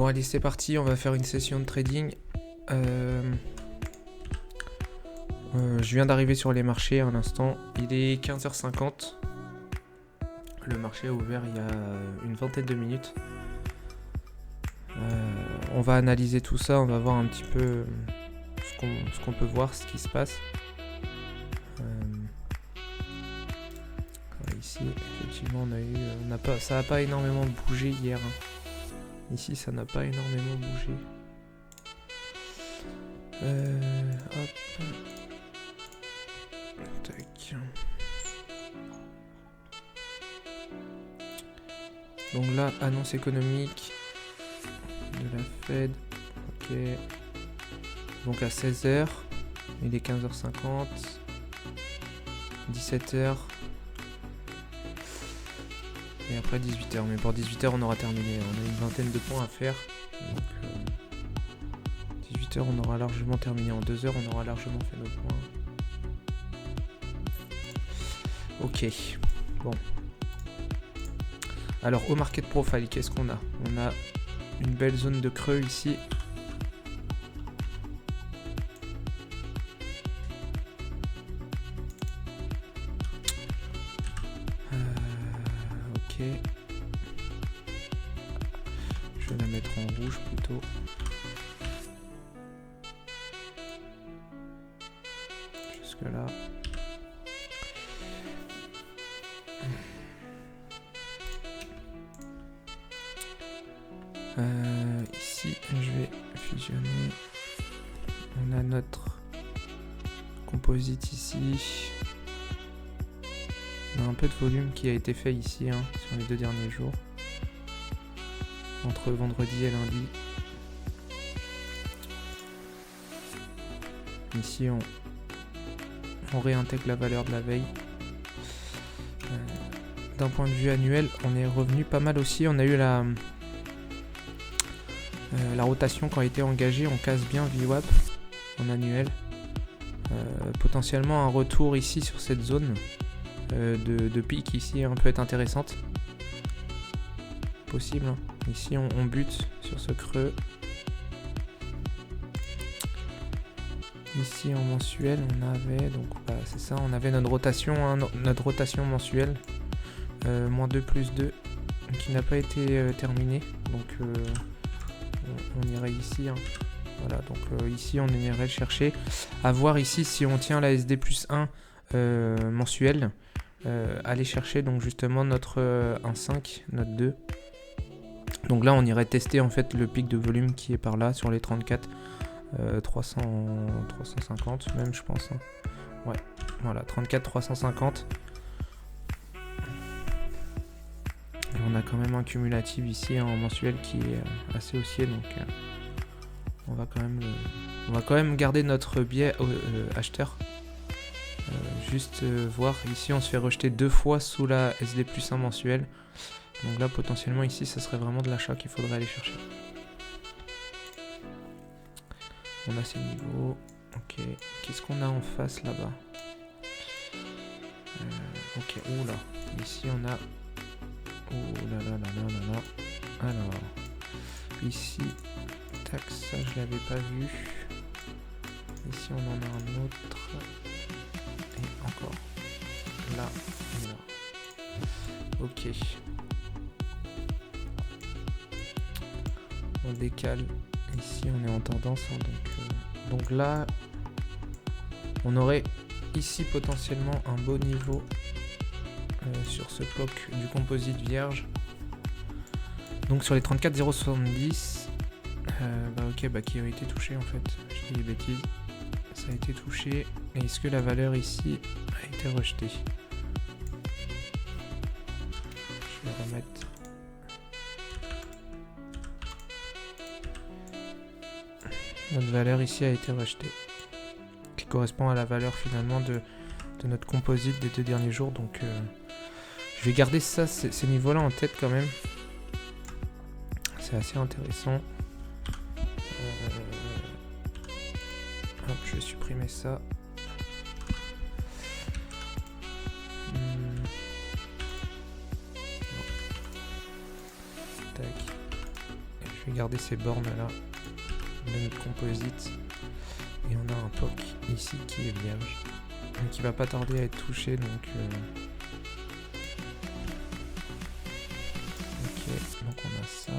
Bon allez, c'est parti, on va faire une session de trading. Je viens d'arriver sur les marchés à l'instant, il est 15h50. Le marché a ouvert il y a une vingtaine de minutes. On va analyser tout ça, on va voir un petit peu ce qu'on peut voir, ce qui se passe. Ici, effectivement, ça n'a pas énormément bougé hier. Ici, ça n'a pas énormément bougé. Hop. Tac. Donc là, annonce économique de la Fed. Ok. Donc à 16h, il est 15h50. 17h. Et après 18h. Mais pour 18h, on aura terminé. On a une vingtaine de points à faire. Donc 18h, on aura largement terminé. En 2h, on aura largement fait nos points. Ok. Bon. Alors au market profile, qu'est-ce qu'on a? On a une belle zone de creux ici. Ok. Je vais la mettre en rouge plutôt. Jusque là. Ici, je vais fusionner. On a notre composite ici. On a un peu de volume qui a été fait ici sur les 2 derniers jours. Entre vendredi et lundi. Ici, on réintègre la valeur de la veille. D'un point de vue annuel, on est revenu pas mal aussi. On a eu la rotation qui a été engagée, on casse bien VWAP en annuel. Potentiellement un retour ici sur cette zone de pic ici peut être intéressante. Possible. Ici on bute sur ce creux. Ici en mensuel on avait donc c'est ça, on avait notre rotation mensuelle -2 + 2 qui n'a pas été terminée. Donc on irait ici. Voilà, donc ici on irait chercher à voir ici si on tient la SD plus 1 mensuelle. Aller chercher donc justement notre 1,5, notre 2. Donc là on irait tester en fait le pic de volume qui est par là sur les 34 350 même je pense. Ouais, voilà, 34 350. Et on a quand même un cumulatif ici en mensuel qui est assez haussier, donc on va quand même garder notre biais acheteur. Juste voir, ici on se fait rejeter 2 fois sous la SD plus 1 mensuelle. Donc là potentiellement ici ça serait vraiment de l'achat qu'il faudrait aller chercher. On a ces niveaux. Ok, qu'est-ce qu'on a en face là-bas? Ok, oula, ici on a... Oh là là là là là là. Alors, ici, tac, ça je l'avais pas vu. Ici on en a un autre. Et encore. Là, et là. Ok. On décale. Ici on est en tendance. Donc là, on aurait ici potentiellement un beau niveau. Sur ce bloc du composite vierge. Donc sur les 34 070 qui a été touché en fait. Je dis des bêtises. Ça a été touché. Et est-ce que la valeur ici a été rejetée? Je vais remettre. Notre valeur ici a été rejetée. Qui correspond à la valeur finalement de notre composite des 2 derniers jours. Donc je vais garder ça, ces niveaux-là en tête quand même. C'est assez intéressant. Hop, je vais supprimer ça. Tac. Et Je vais garder ces bornes là de notre composite. Et on a un POC ici qui est vierge. Donc qui va pas tarder à être touché, donc... Ok, donc on a ça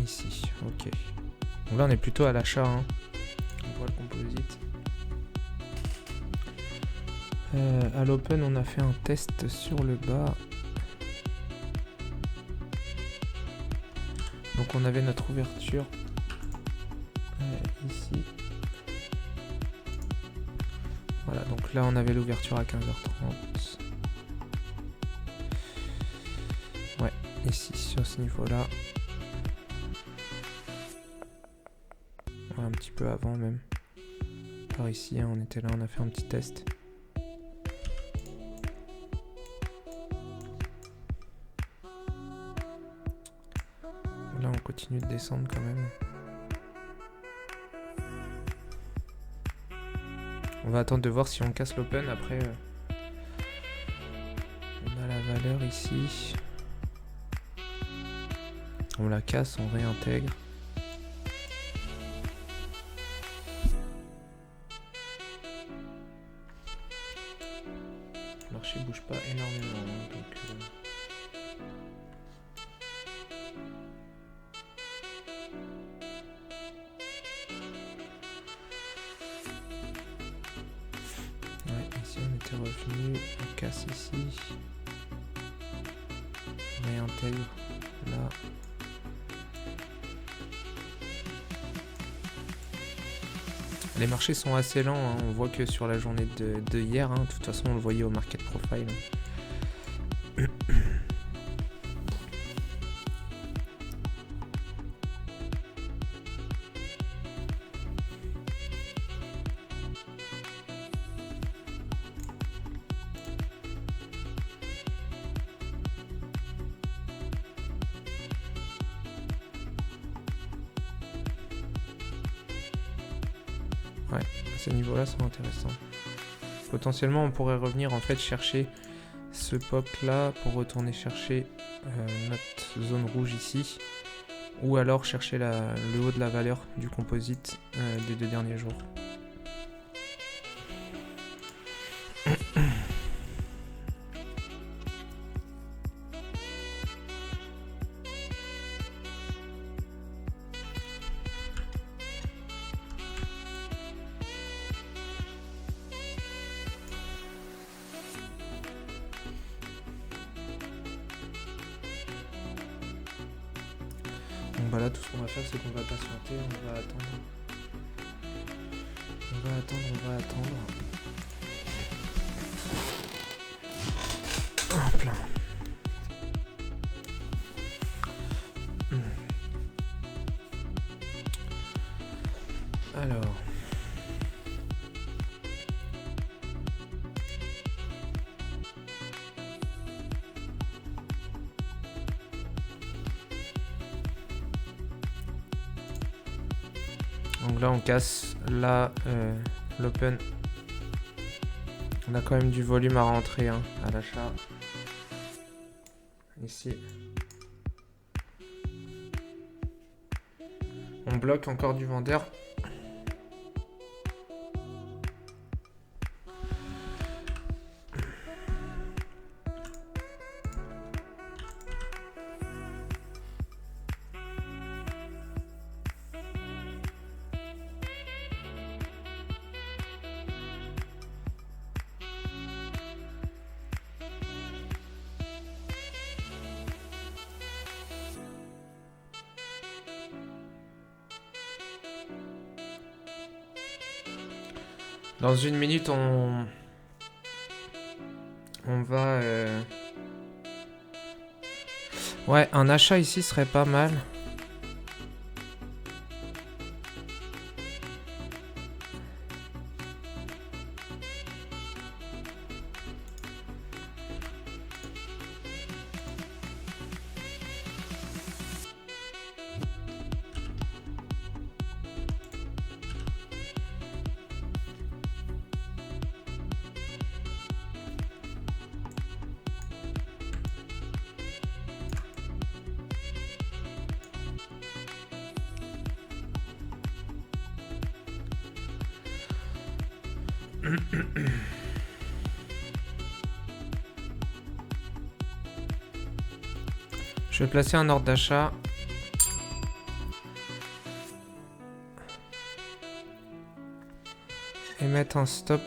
ici, ok. Donc là on est plutôt à l'achat, hein. On voit le composite. À l'open on a fait un test sur le bas. Donc on avait notre ouverture ici. Voilà, donc là on avait l'ouverture à 15h30. Ouais, ici sur ce niveau-là. Ouais, un petit peu avant même. Par ici, hein, on était là, on a fait un petit test. Là on continue de descendre quand même. On va attendre de voir si on casse l'open. Après, on a la valeur ici. On la casse, on réintègre. Le marché bouge pas énormément. Hein, donc, ouais, ici on était revenu. On casse ici. On réintègre là. Les marchés sont assez lents, hein. On voit que sur la journée de hier, hein. De toute façon on le voyait au market profile. Ouais, à ce niveau-là, c'est intéressant. Potentiellement, on pourrait revenir en fait chercher ce pop là pour retourner chercher notre zone rouge ici, ou alors chercher le haut de la valeur du composite des 2 derniers jours. Donc bah là tout ce qu'on va faire c'est qu'on va patienter, on va attendre. On va attendre. Hop là. Alors. Donc là on casse, là l'open. On a quand même du volume à rentrer hein, à l'achat. Ici. On bloque encore du vendeur. Dans 1 minute, on va... Ouais, un achat ici serait pas mal. Je vais placer un ordre d'achat. Et mettre un stop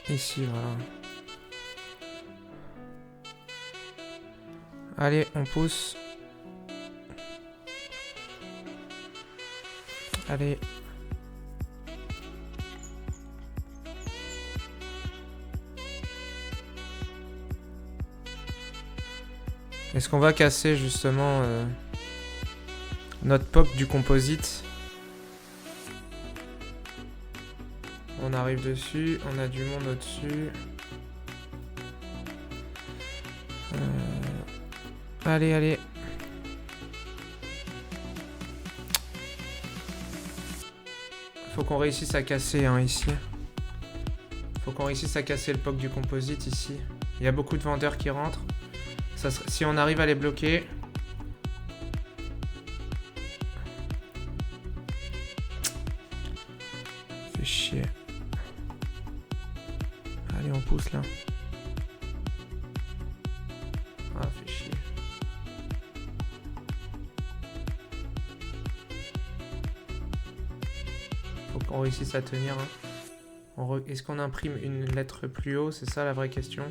ici, voilà. Allez, on pousse. Allez. Est-ce qu'on va casser justement notre POC du composite? On arrive dessus, on a du monde au-dessus. Allez, allez. Faut qu'on réussisse à casser hein, ici. Faut qu'on réussisse à casser le POC du composite ici. Il y a beaucoup de vendeurs qui rentrent. Ça serait... Si on arrive à les bloquer... Fait chier. Allez, on pousse là. Ah, fait chier. Faut qu'on réussisse à tenir. Hein. Est-ce qu'on imprime une lettre plus haut? C'est ça la vraie question.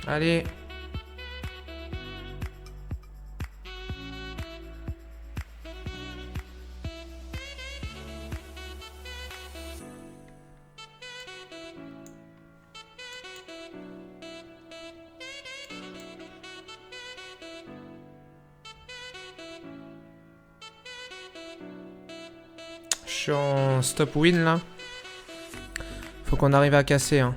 Allez. Je suis en stop win là. Faut qu'on arrive à casser hein.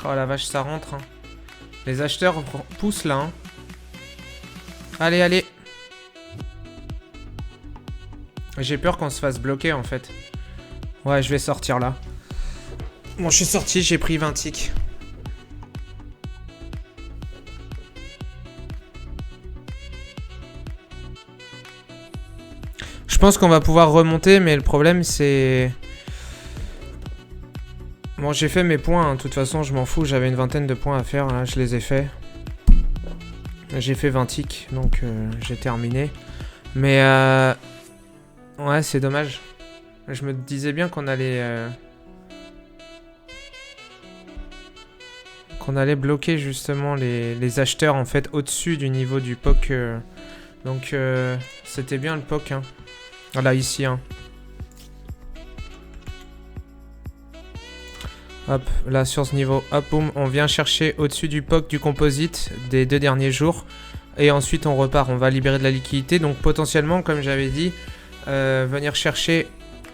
Oh la vache, ça rentre. Hein. Les acheteurs poussent là. Hein. Allez, allez. J'ai peur qu'on se fasse bloquer en fait. Ouais, je vais sortir là. Bon, je suis sorti, j'ai pris 20 ticks. Je pense qu'on va pouvoir remonter, mais le problème c'est... Bon, j'ai fait mes points, hein. De toute façon, je m'en fous. J'avais une vingtaine de points à faire, là, je les ai faits. J'ai fait 20 ticks, donc j'ai terminé. Mais, ouais, c'est dommage. Je me disais bien qu'on allait... qu'on allait bloquer, justement, les acheteurs, en fait, au-dessus du niveau du POC. Donc, c'était bien le POC, hein. Voilà, ici, hein. Hop, là sur ce niveau, hop, boum, on vient chercher au-dessus du POC du composite des 2 derniers jours. Et ensuite on repart, on va libérer de la liquidité. Donc potentiellement, comme j'avais dit, venir chercher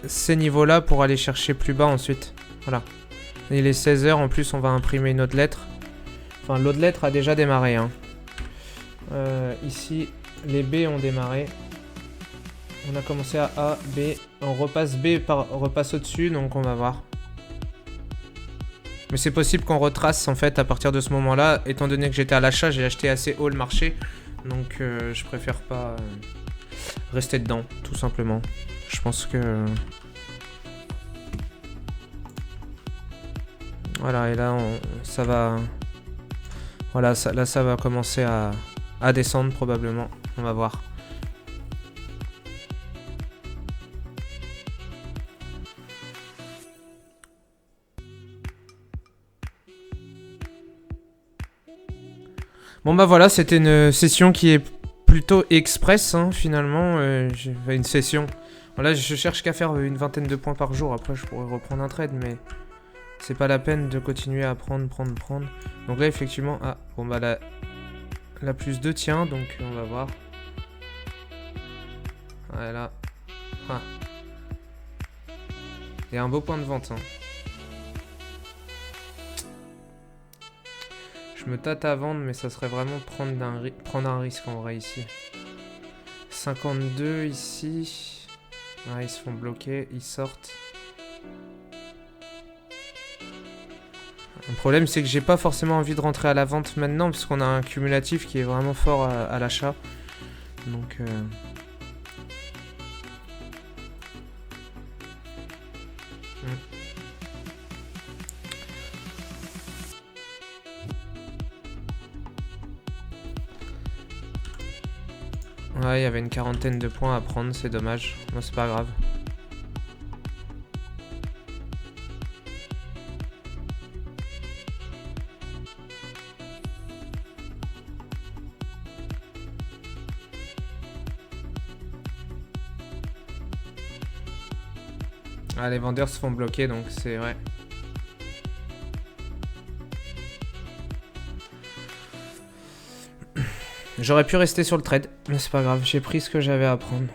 ces niveaux-là pour aller chercher plus bas ensuite. Voilà. Il est 16 h, en plus on va imprimer une autre lettre. Enfin, l'autre lettre a déjà démarré. Hein. Ici, les B ont démarré. On a commencé à A, B. On repasse B, repasse au-dessus, donc on va voir. Mais c'est possible qu'on retrace en fait à partir de ce moment-là. Étant donné que j'étais à l'achat, j'ai acheté assez haut le marché. Donc je préfère pas rester dedans, tout simplement. Je pense que... Voilà, et là, ça va... Voilà, là ça va commencer à descendre probablement. On va voir. Bon bah voilà, c'était une session qui est plutôt express hein, finalement. J'ai fait une session. Voilà, je cherche qu'à faire une vingtaine de points par jour. Après, je pourrais reprendre un trade, mais c'est pas la peine de continuer à prendre. Donc là, effectivement, ah bon bah la plus 2 tient, donc on va voir. Voilà. Ah. Il y a un beau point de vente. Hein. Je me tâte à vendre, mais ça serait vraiment prendre un risque en vrai ici. 52 ici. Ah, ils se font bloquer, ils sortent. Le problème, c'est que j'ai pas forcément envie de rentrer à la vente maintenant, parce qu'on a un cumulatif qui est vraiment fort à l'achat. Donc... Ouais, il y avait une quarantaine de points à prendre, c'est dommage. Moi, c'est pas grave. Ah, les vendeurs se font bloquer, donc c'est vrai. J'aurais pu rester sur le trade, mais c'est pas grave, j'ai pris ce que j'avais à prendre.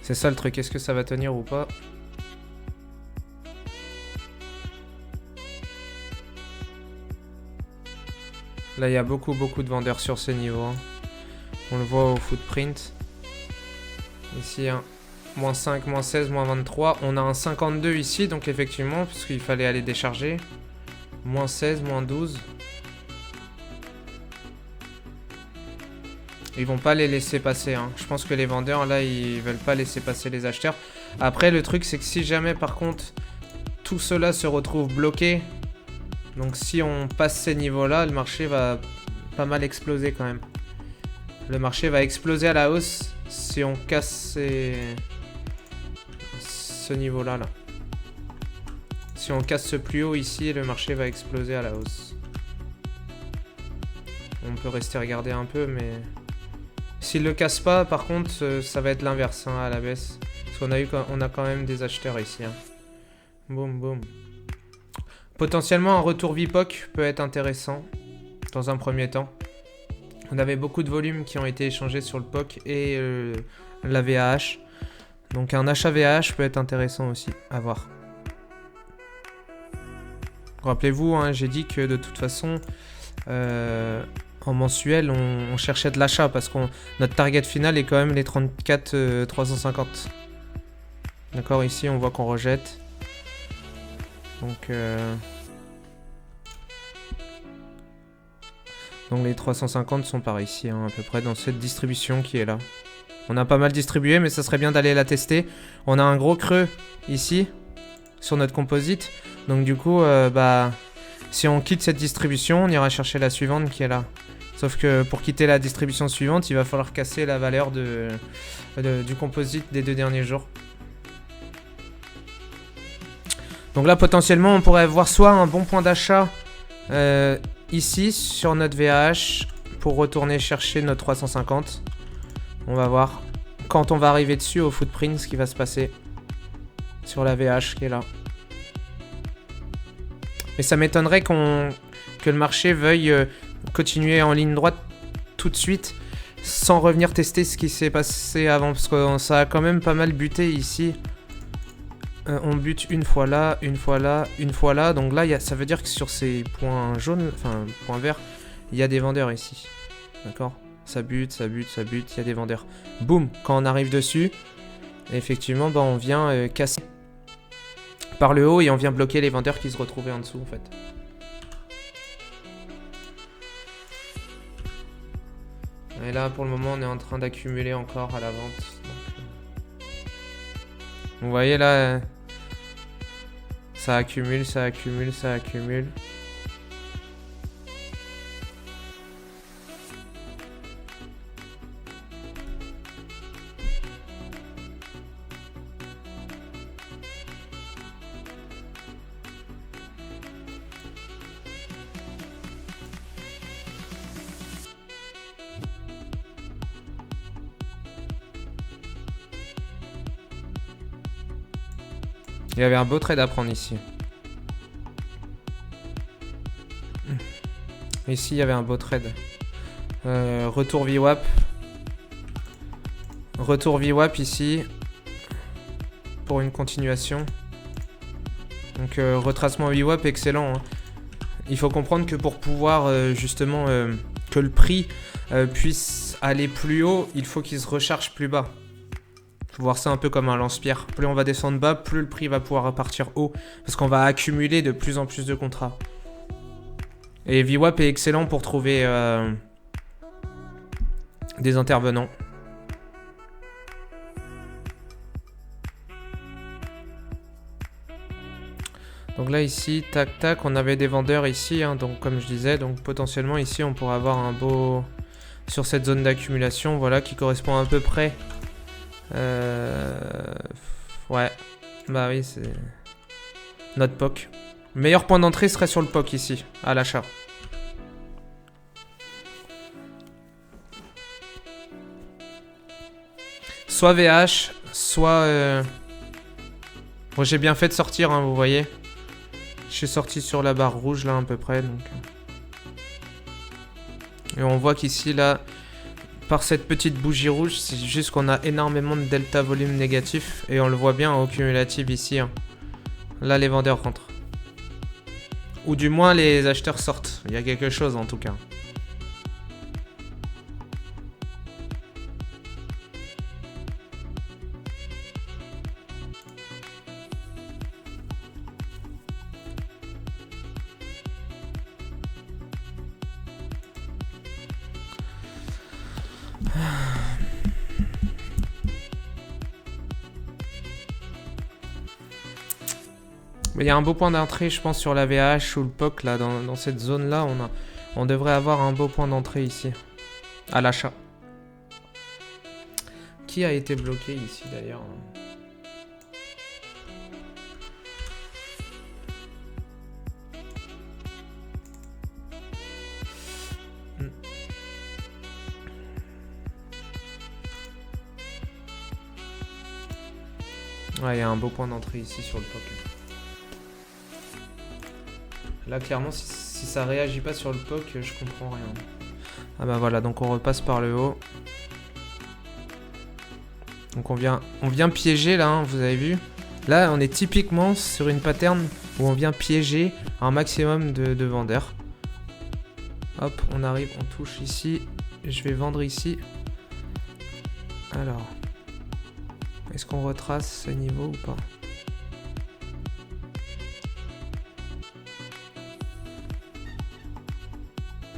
C'est ça le truc, est-ce que ça va tenir ou pas? Là, il y a beaucoup de vendeurs sur ce niveau. Hein. On le voit au footprint. Ici, hein. Moins 5, moins 16, moins 23. On a un 52 ici, donc effectivement, puisqu'il fallait aller décharger. Moins 16, moins 12. Ils vont pas les laisser passer. Hein. Je pense que les vendeurs, là, ils veulent pas laisser passer les acheteurs. Après, le truc, c'est que si jamais, par contre, tout cela se retrouve bloqué... Donc si on passe ces niveaux-là, le marché va pas mal exploser quand même. Le marché va exploser à la hausse si on casse ce niveau-là. Là. Si on casse ce plus haut ici, le marché va exploser à la hausse. On peut rester regarder un peu, mais... S'il le casse pas, par contre, ça va être l'inverse hein, à la baisse. Parce qu'on a quand même des acheteurs ici. Hein. Boum, boum. Potentiellement un retour VPOC peut être intéressant dans un premier temps. On avait beaucoup de volumes qui ont été échangés sur le POC et la VAH. Donc un achat VAH peut être intéressant aussi à voir. Rappelez-vous, hein, j'ai dit que de toute façon, en mensuel, on cherchait de l'achat parce que notre target final est quand même les 34 350. D'accord, ici on voit qu'on rejette. Donc les 350 sont par ici, hein, à peu près dans cette distribution qui est là. On a pas mal distribué, mais ça serait bien d'aller la tester. On a un gros creux ici, sur notre composite. Donc du coup, si on quitte cette distribution, on ira chercher la suivante qui est là. Sauf que pour quitter la distribution suivante, il va falloir casser la valeur du composite des 2 derniers jours. Donc là, potentiellement, on pourrait voir soit un bon point d'achat ici, sur notre VAH, pour retourner chercher notre 350. On va voir quand on va arriver dessus au footprint, ce qui va se passer sur la VAH qui est là. Mais ça m'étonnerait que le marché veuille continuer en ligne droite tout de suite, sans revenir tester ce qui s'est passé avant, parce que ça a quand même pas mal buté ici. On bute une fois là, une fois là, une fois là. Donc là, ça veut dire que sur ces points jaunes, enfin points verts, il y a des vendeurs ici. D'accord ? Ça bute, ça bute, ça bute, il y a des vendeurs. Boum, quand on arrive dessus, effectivement, on vient casser par le haut et on vient bloquer les vendeurs qui se retrouvaient en dessous en fait. Et là, pour le moment, on est en train d'accumuler encore à la vente. Donc, vous voyez là, ça accumule, ça accumule, ça accumule. Il y avait un beau trade à prendre ici. Ici, il y avait un beau trade. Retour VWAP. Retour VWAP ici. Pour une continuation. Donc retracement VWAP excellent. Hein. Il faut comprendre que pour pouvoir justement que le prix puisse aller plus haut, il faut qu'il se recharge plus bas. Faut voir ça un peu comme un lance-pierre. Plus on va descendre bas, plus le prix va pouvoir repartir haut. Parce qu'on va accumuler de plus en plus de contrats. Et VWAP est excellent pour trouver des intervenants. Donc là ici, tac tac, on avait des vendeurs ici, hein, donc comme je disais, donc potentiellement ici on pourrait avoir un beau... Sur cette zone d'accumulation, voilà, qui correspond à peu près... Ouais, bah oui, c'est... Notre POC. Le meilleur point d'entrée serait sur le POC ici, à l'achat. Soit VH, soit... Bon, j'ai bien fait de sortir, hein, vous voyez. Je suis sorti sur la barre rouge, là, à peu près, donc... Et on voit qu'ici, là, par cette petite bougie rouge, c'est juste qu'on a énormément de delta volume négatif. Et on le voit bien au cumulatif ici. Hein. Là, les vendeurs rentrent. Ou du moins, les acheteurs sortent. Il y a quelque chose, en tout cas. Il y a un beau point d'entrée, je pense, sur la VH ou le POC, là, dans cette zone-là. On devrait avoir un beau point d'entrée ici, à l'achat. Qui a été bloqué ici, d'ailleurs? Ouais, il y a un beau point d'entrée ici sur le POC. Là, clairement, si ça réagit pas sur le POC, je comprends rien. Ah bah voilà, donc on repasse par le haut. Donc on vient piéger là, hein, vous avez vu. Là, on est typiquement sur une pattern où on vient piéger un maximum de vendeurs. Hop, on arrive, on touche ici. Je vais vendre ici. Alors, est-ce qu'on retrace ce niveau ou pas ?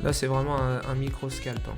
Là, c'est vraiment un micro-scalp. Hein.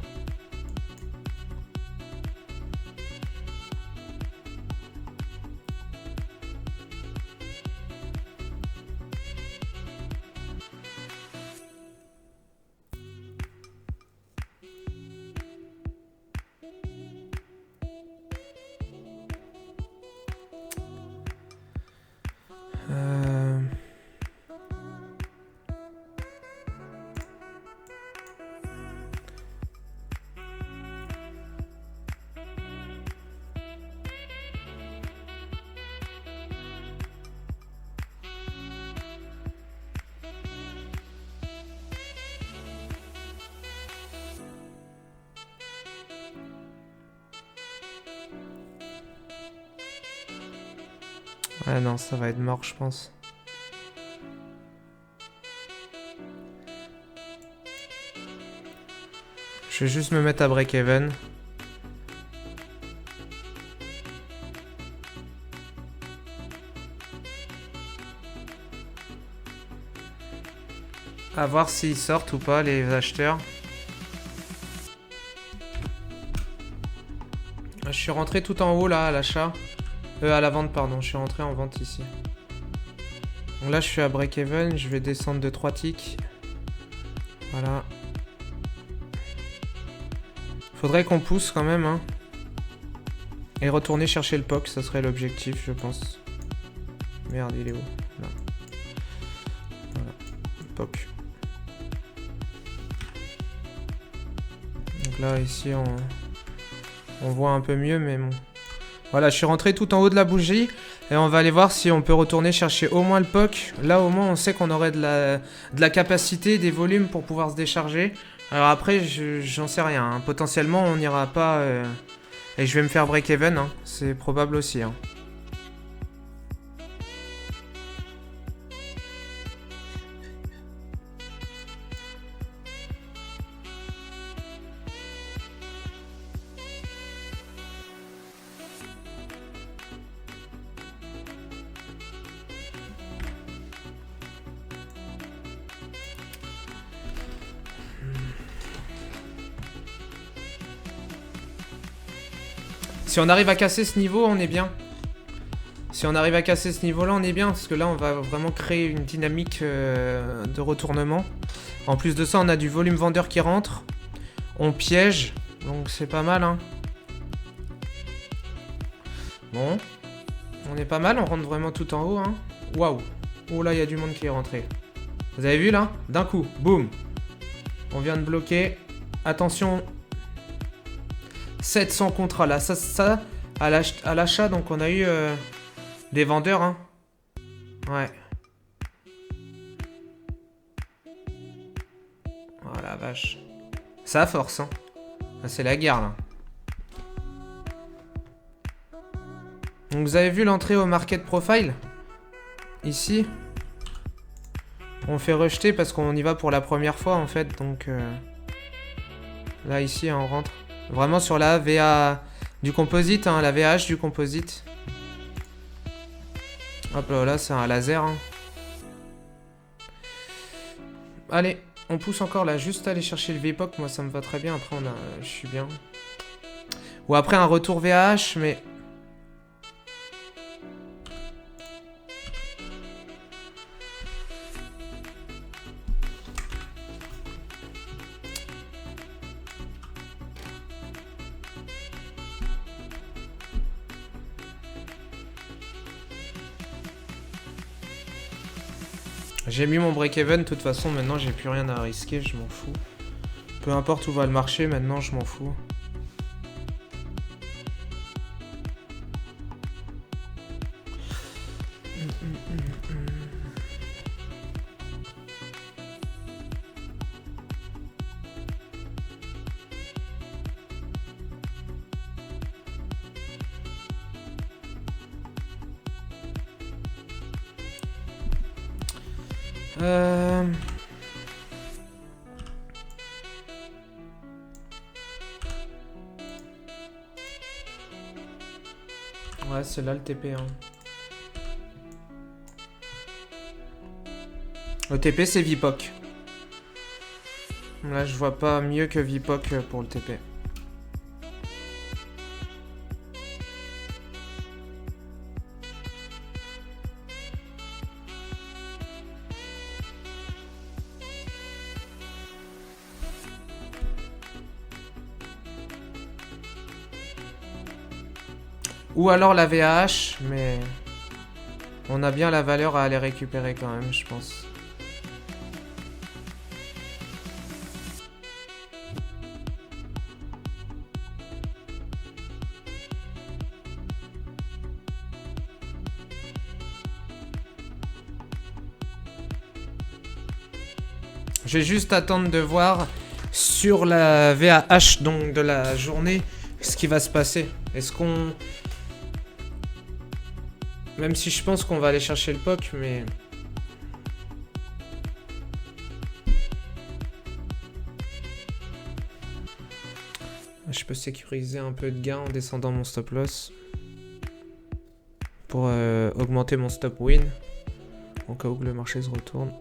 Ah non, ça va être mort, je pense. Je vais juste me mettre à break-even. À voir s'ils sortent ou pas, les acheteurs. Je suis rentré tout en haut, là, à l'achat. À la vente, pardon. Je suis rentré en vente ici. Donc là, je suis à break-even. Je vais descendre de 3 ticks. Voilà. Faudrait qu'on pousse quand même, hein. Et retourner chercher le POC, ça serait l'objectif, je pense. Merde, il est où? Là. Voilà. POC. Donc là, ici, on voit un peu mieux, mais bon. Voilà, je suis rentré tout en haut de la bougie. Et on va aller voir si on peut retourner chercher au moins le POC. Là, au moins, on sait qu'on aurait de la capacité, des volumes pour pouvoir se décharger. Alors après, j'en sais rien. Hein. Potentiellement, on n'ira pas Et je vais me faire break-even, hein. C'est probable aussi. Hein. Si on arrive à casser ce niveau, on est bien. Si on arrive à casser ce niveau-là, on est bien. Parce que là, on va vraiment créer une dynamique de retournement. En plus de ça, on a du volume vendeur qui rentre. On piège. Donc c'est pas mal, hein. Bon. On est pas mal, on rentre vraiment tout en haut, hein. Waouh. Oh là, il y a du monde qui est rentré. Vous avez vu, là? D'un coup. Boum. On vient de bloquer. Attention. 700 contrats là, ça à l'achat, donc on a eu des vendeurs, hein. Ouais. Oh la vache. Ça force, hein. C'est la guerre là. Donc vous avez vu l'entrée au market profile? Ici. On fait rejeter parce qu'on y va pour la première fois en fait, donc là ici on rentre. Vraiment sur la VA du composite, hein, la VH du composite. Hop là, c'est un laser. Hein. Allez, on pousse encore là, juste aller chercher le VPOC, moi ça me va très bien, après je suis bien. Ou après un retour VH, mais... J'ai mis mon break-even, de toute façon maintenant j'ai plus rien à risquer, je m'en fous. Peu importe où va le marché, maintenant je m'en fous. Ouais, c'est là le TP. Hein. Le TP, c'est VPOC. Là, je vois pas mieux que VPOC pour le TP. Ou alors la VAH, mais on a bien la valeur à aller récupérer quand même, je pense. Je vais juste attendre de voir sur la VAH donc de la journée ce qui va se passer. Est-ce qu'on... Même si je pense qu'on va aller chercher le POC, mais... Je peux sécuriser un peu de gain en descendant mon stop loss. Pour augmenter mon stop win. Au cas où le marché se retourne.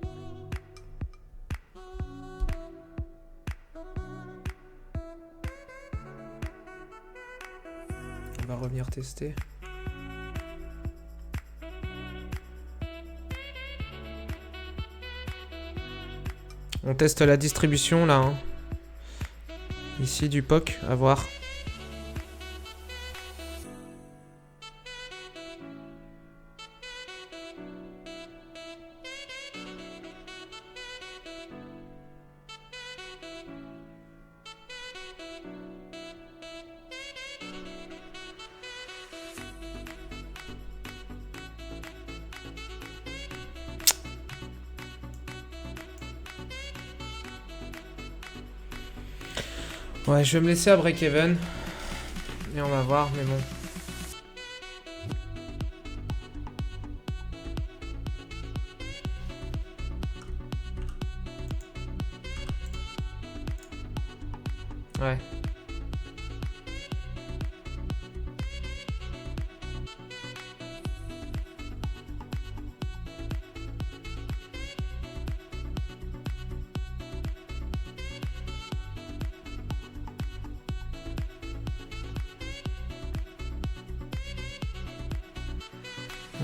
On va revenir tester. On teste la distribution là. Hein. Ici du POC, à voir. Ouais, je vais me laisser à break-even. Et on va voir, mais bon. Ouais.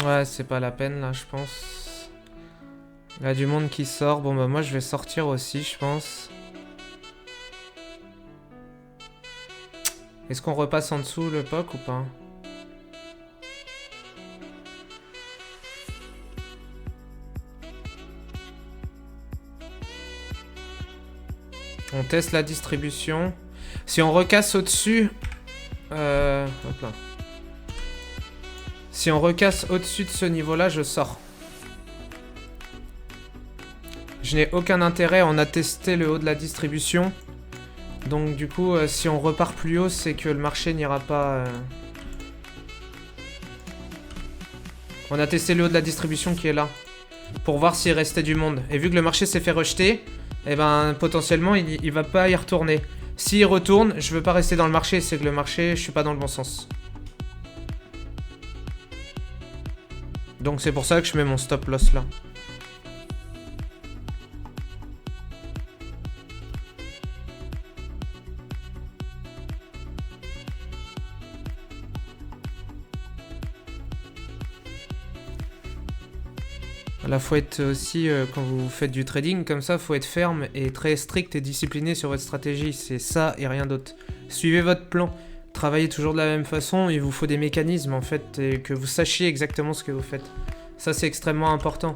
Ouais, c'est pas la peine là, je pense. Il y a du monde qui sort. Bon, bah, moi je vais sortir aussi, je pense. Est-ce qu'on repasse en dessous le POC ou pas? On teste la distribution. Si on recasse au-dessus... hop là. Si on recasse au-dessus de ce niveau-là, je sors. Je n'ai aucun intérêt, on a testé le haut de la distribution. Donc du coup, si on repart plus haut, c'est que le marché n'ira pas... On a testé le haut de la distribution qui est là. Pour voir s'il restait du monde. Et vu que le marché s'est fait rejeter, eh ben potentiellement, il va pas y retourner. S'il retourne, je veux pas rester dans le marché, c'est que le marché, je suis pas dans le bon sens. Donc c'est pour ça que je mets mon stop loss là. Là, faut être aussi, quand vous faites du trading comme ça, faut être ferme et très strict et discipliné sur votre stratégie. C'est ça et rien d'autre. Suivez votre plan. Travaillez toujours de la même façon. Il vous faut des mécanismes, en fait, et que vous sachiez exactement ce que vous faites. Ça, c'est extrêmement important.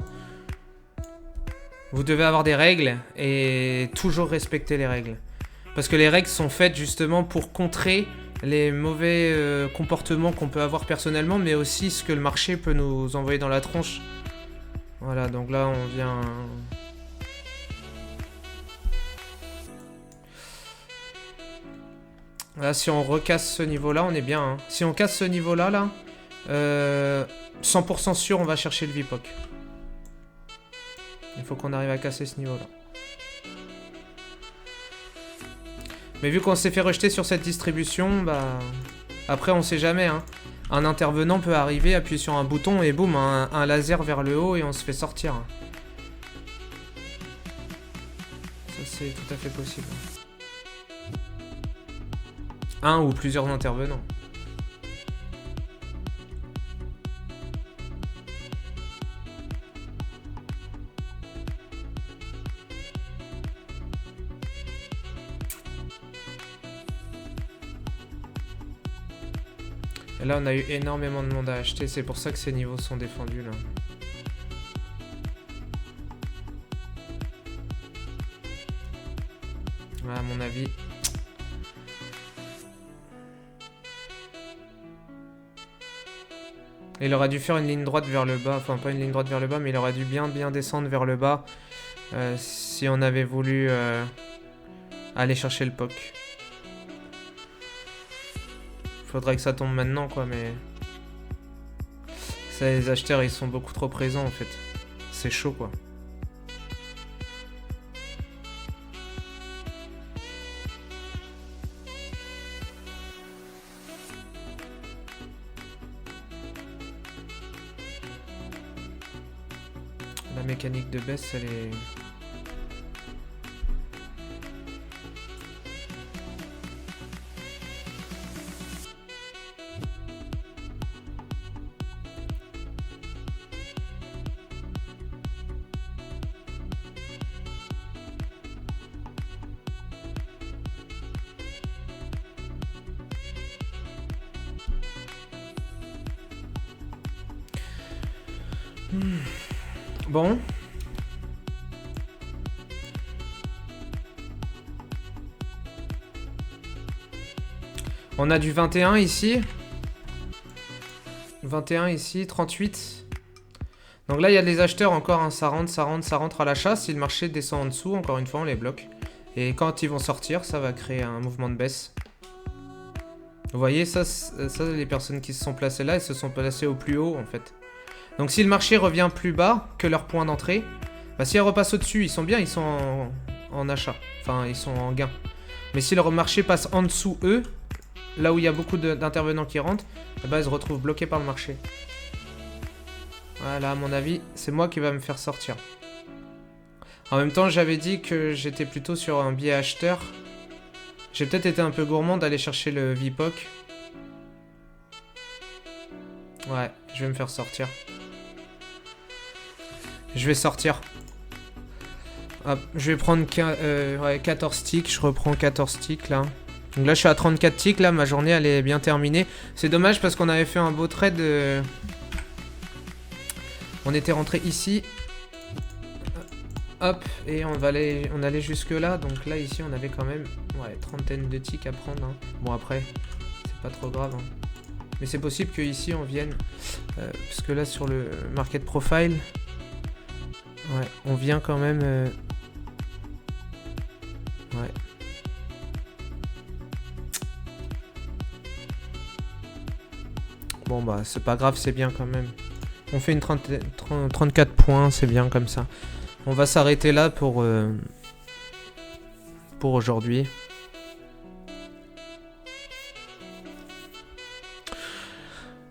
Vous devez avoir des règles et toujours respecter les règles. Parce que les règles sont faites justement pour contrer les mauvais comportements qu'on peut avoir personnellement, mais aussi ce que le marché peut nous envoyer dans la tronche. Voilà, donc là, on vient... Là, si on recasse ce niveau-là, on est bien. Hein. Si on casse ce niveau-là, là, 100% sûr, on va chercher le VPOC. Il faut qu'on arrive à casser ce niveau-là. Mais vu qu'on s'est fait rejeter sur cette distribution, bah... Après, on sait jamais, hein. Un intervenant peut arriver, appuyer sur un bouton et boum, un laser vers le haut et on se fait sortir. Ça, c'est tout à fait possible. Un ou plusieurs intervenants. Et là, on a eu énormément de monde à acheter. C'est pour ça que ces niveaux sont défendus, là. Ouais, à mon avis. Il aurait dû faire une ligne droite vers le bas. Enfin, pas une ligne droite vers le bas, mais il aurait dû bien descendre vers le bas. Si on avait voulu aller chercher le POC. Faudrait que ça tombe maintenant, quoi, mais... Ça, les acheteurs, ils sont beaucoup trop présents, en fait. C'est chaud, quoi. La mécanique de baisse, elle est... Bon. On a du 21 ici. 21 ici, 38. Donc là, il y a des acheteurs encore, hein. Ça rentre à l'achat. Si le marché descend en dessous, encore une fois, on les bloque. Et quand ils vont sortir, ça va créer un mouvement de baisse. Vous voyez, ça, les personnes qui se sont placées là, elles se sont placées au plus haut, en fait. Donc si le marché revient plus bas que leur point d'entrée, bah si elles repassent au-dessus, ils sont bien, ils sont en achat. Enfin, ils sont en gain. Mais si le marché passe en dessous, eux, là où il y a beaucoup d'intervenants qui rentrent, bah, ils se retrouvent bloqués par le marché. Voilà, à mon avis, c'est moi qui va me faire sortir. En même temps, j'avais dit que j'étais plutôt sur un biais acheteur. J'ai peut-être été un peu gourmand d'aller chercher le VPOC. Ouais, je vais me faire sortir. Je vais sortir. Hop, je vais prendre 14 ticks. Je reprends 14 ticks là. Donc là, je suis à 34 ticks. Là, ma journée, elle est bien terminée. C'est dommage parce qu'on avait fait un beau trade. On était rentré ici. Hop, et on allait jusque là. Donc là, ici, on avait quand même trentaine de ticks à prendre. Hein. Bon, après, c'est pas trop grave. Hein. Mais c'est possible que ici on vienne. Parce que là, sur le market profile, ouais, on vient quand même. Ouais. Bon, bah, c'est pas grave, c'est bien quand même. On fait une 34 points, c'est bien comme ça. On va s'arrêter là pour aujourd'hui.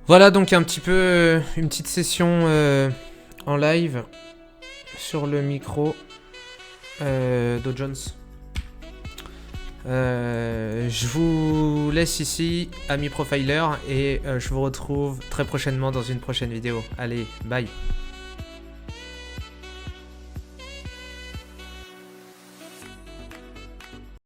Voilà donc un petit peu une petite session en live sur le micro Dow Jones. Je vous laisse ici, amis profilers, et je vous retrouve très prochainement dans une prochaine vidéo. Allez, bye!